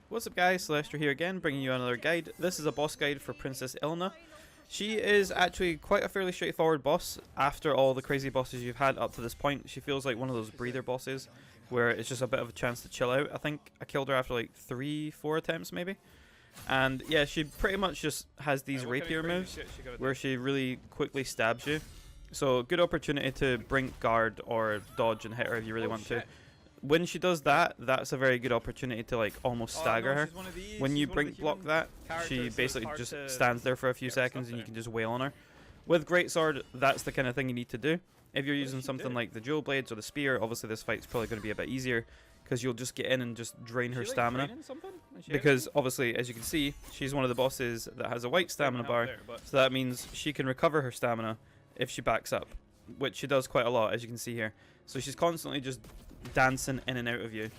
What's up guys, Celestia here again, bringing you another guide. This is a boss guide for Princess Ilyna. She is actually quite a fairly straightforward boss after all the crazy bosses you've had up to this point. She feels like one of those breather bosses where it's just a bit of a chance to chill out. I think I killed her after like 3-4 attempts maybe. And yeah, she pretty much just has these rapier moves where she really quickly stabs you. So good opportunity to brink guard or dodge and hit her if you really want to. When she does that, that's a very good opportunity to like almost stagger her. When you brink block that, she basically just stands there for a few seconds and you can just wail on her. With Greatsword, that's the kind of thing you need to do. If you're using something like the dual blades or the spear, obviously this fight's probably going to be a bit easier because you'll just get in and just drain her stamina. Because obviously, as you can see, she's one of the bosses that has a white stamina bar, so that means she can recover her stamina if she backs up, which she does quite a lot, as you can see here. So she's constantly just dancing in and out of you,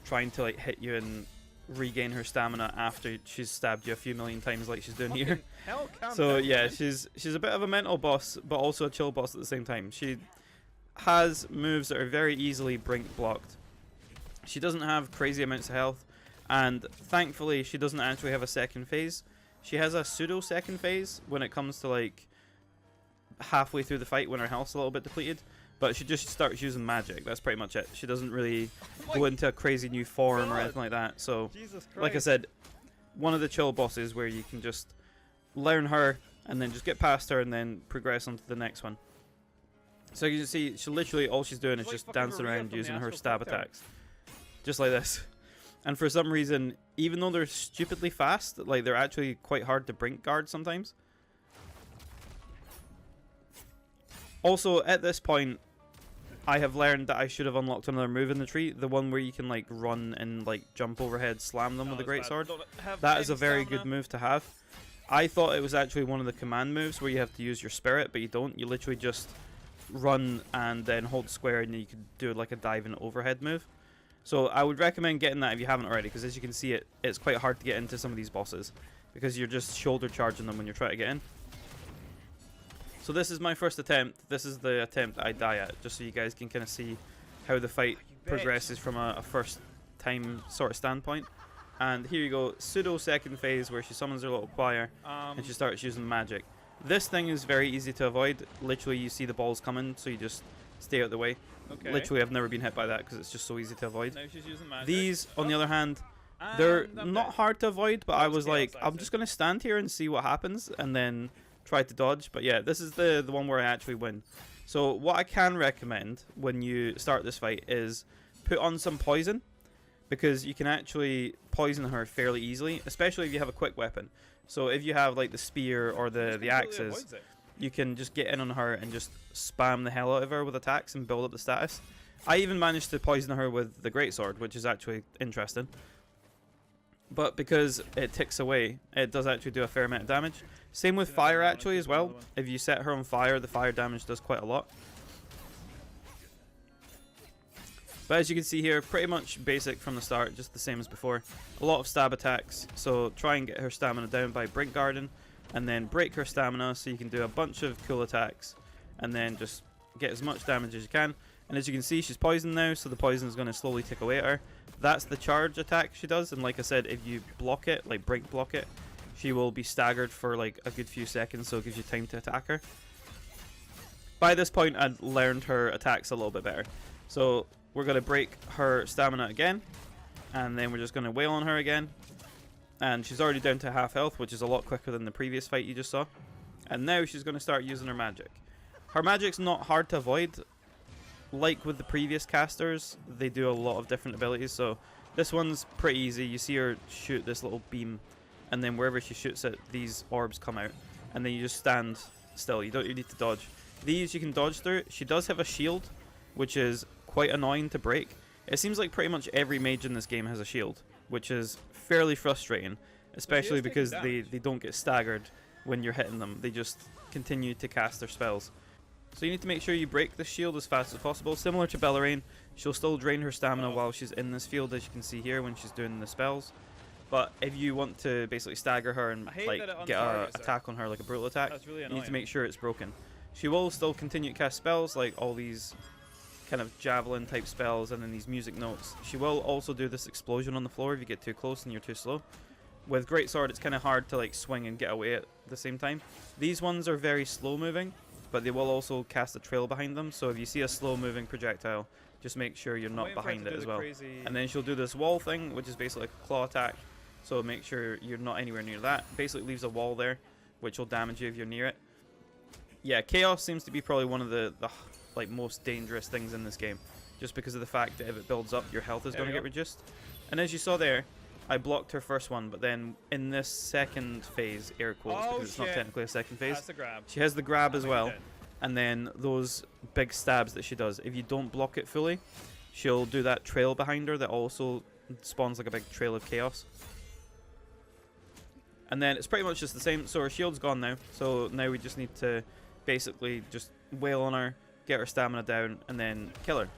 trying to like hit you and regain her stamina after she's stabbed you a few million times like she's doing here. So yeah, she's a bit of a mental boss, but also a chill boss at the same time. She has moves that are very easily brink blocked. She doesn't have crazy amounts of health, and thankfully she doesn't actually have a second phase. She has a pseudo second phase when it comes to like halfway through the fight when her health's a little bit depleted. But she just starts using magic. That's pretty much it. She doesn't really go into a crazy new form or anything like that. So, like I said, one of the chill bosses where you can just learn her and then just get past her and then progress on to the next one. So you can see, she literally, all she's doing is just dancing around using her stab attacks. Just like this. And for some reason, even though they're stupidly fast, like they're actually quite hard to brink guard sometimes. Also, at this point, I have learned that I should have unlocked another move in the tree, the one where you can like run and like jump overhead, slam them with a Greatsword. That is a very good move to have. I thought it was actually one of the command moves where you have to use your spirit, but you don't. You literally just run and then hold square and you can do like a dive and overhead move. So I would recommend getting that if you haven't already, because as you can see, it's quite hard to get into some of these bosses because you're just shoulder charging them when you're trying to get in. So this is my first attempt. This is the attempt I die at, just so you guys can kind of see how the fight progresses from a first time sort of standpoint. And here you go, pseudo second phase where she summons her little choir and she starts using magic. This thing is very easy to avoid. Literally you see the balls coming, so you just stay out of the way. Literally I've never been hit by that because it's just so easy to avoid. Now she's using magic. These, on the other hand, they're not hard to avoid, but I was like, I'm just going to stand here and see what happens and then try to dodge. But yeah, this is the one where I actually win. So what I can recommend when you start this fight is put on some poison, because you can actually poison her fairly easily, especially if you have a quick weapon. So if you have like the spear or the axes, you can just get in on her and just spam the hell out of her with attacks and build up the status. I even managed to poison her with the Greatsword, which is actually interesting. But because it ticks away, it does actually do a fair amount of damage. Same with fire actually as well. If you set her on fire, the fire damage does quite a lot. But as you can see here, pretty much basic from the start, just the same as before. A lot of stab attacks, so try and get her stamina down by brink guarding, and then break her stamina so you can do a bunch of cool attacks, and then just get as much damage as you can. And as you can see, she's poisoned now, so the poison is going to slowly tick away at her. That's the charge attack she does, and like I said, if you block it, like brink block it, she will be staggered for like a good few seconds, so it gives you time to attack her. By this point, I'd learned her attacks a little bit better. So we're going to break her stamina again, and then we're just going to wail on her again. And she's already down to half health, which is a lot quicker than the previous fight you just saw. And now she's going to start using her magic. Her magic's not hard to avoid. Like with the previous casters, they do a lot of different abilities, so this one's pretty easy. You see her shoot this little beam, and then wherever she shoots it, these orbs come out, and then you just stand still. You need to dodge. These you can dodge through. She does have a shield, which is quite annoying to break. It seems like pretty much every mage in this game has a shield, which is fairly frustrating, especially because they don't get staggered when you're hitting them. They just continue to cast their spells. So you need to make sure you break the shield as fast as possible. Similar to Bellarine, she'll still drain her stamina while she's in this field, as you can see here when she's doing the spells. But if you want to basically stagger her and like get an attack on her, like a brutal attack, you need to make sure it's broken. She will still continue to cast spells, like all these kind of javelin type spells and then these music notes. She will also do this explosion on the floor if you get too close and you're too slow. With Greatsword, it's kind of hard to like swing and get away at the same time. These ones are very slow moving, but they will also cast a trail behind them. So if you see a slow moving projectile, just make sure you're not behind it as well. And then she'll do this wall thing, which is basically like a claw attack. So make sure you're not anywhere near that. Basically leaves a wall there, which will damage you if you're near it. Yeah, Chaos seems to be probably one of the like most dangerous things in this game, just because of the fact that if it builds up, your health is going to get reduced. And as you saw there, I blocked her first one, but then in this second phase, air quotes, because it's not technically a second phase, that's the grab. She has the grab as well, and then those big stabs that she does. If you don't block it fully, she'll do that trail behind her that also spawns like a big trail of chaos. And then it's pretty much just the same. So her shield's gone now, so now we just need to basically just wail on her, get her stamina down, and then kill her.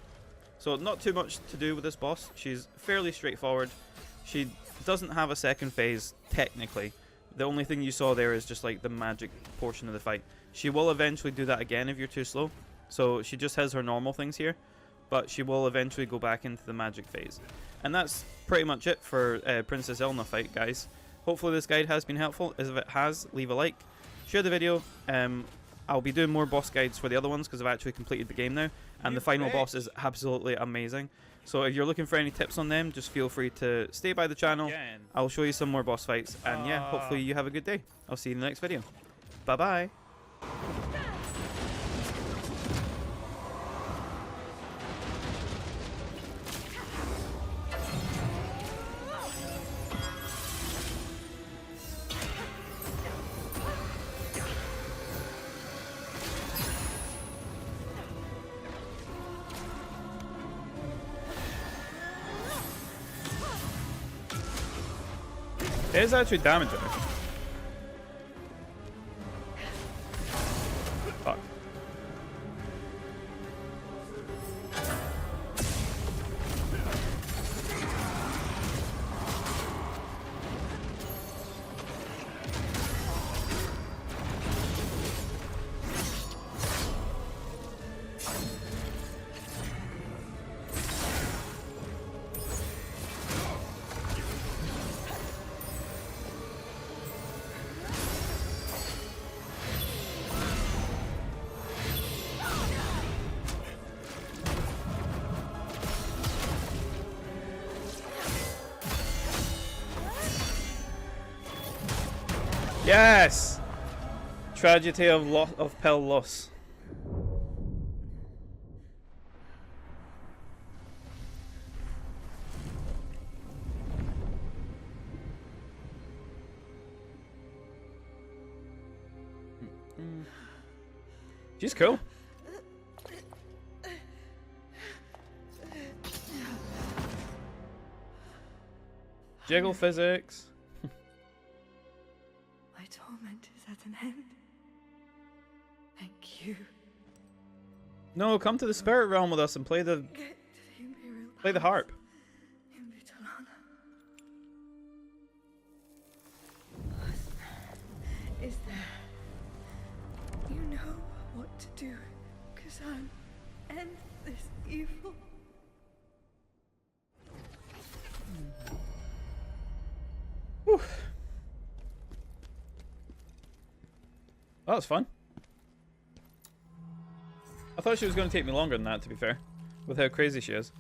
So not too much to do with this boss. She's fairly straightforward. She doesn't have a second phase, technically. The only thing you saw there is just like the magic portion of the fight. She will eventually do that again if you're too slow. So she just has her normal things here, but she will eventually go back into the magic phase. And that's pretty much it for Princess Ilyna fight, guys. Hopefully this guide has been helpful. If it has, leave a like. Share the video. I'll be doing more boss guides for the other ones because I've actually completed the game now. And the final boss is absolutely amazing. So if you're looking for any tips on them, just feel free to stay by the channel. I'll show you some more boss fights. And yeah, hopefully you have a good day. I'll see you in the next video. Bye-bye. It is actually damaging her. Fuck. Yes! Tragedy of Pell loss. She's cool. Jiggle physics. My torment is at an end. Thank you. No, come to the spirit realm with us and play the harp. Is there? You know what to do, Khazan. End this evil. Whew. That was fun. I thought she was going to take me longer than that, to be fair, with how crazy she is.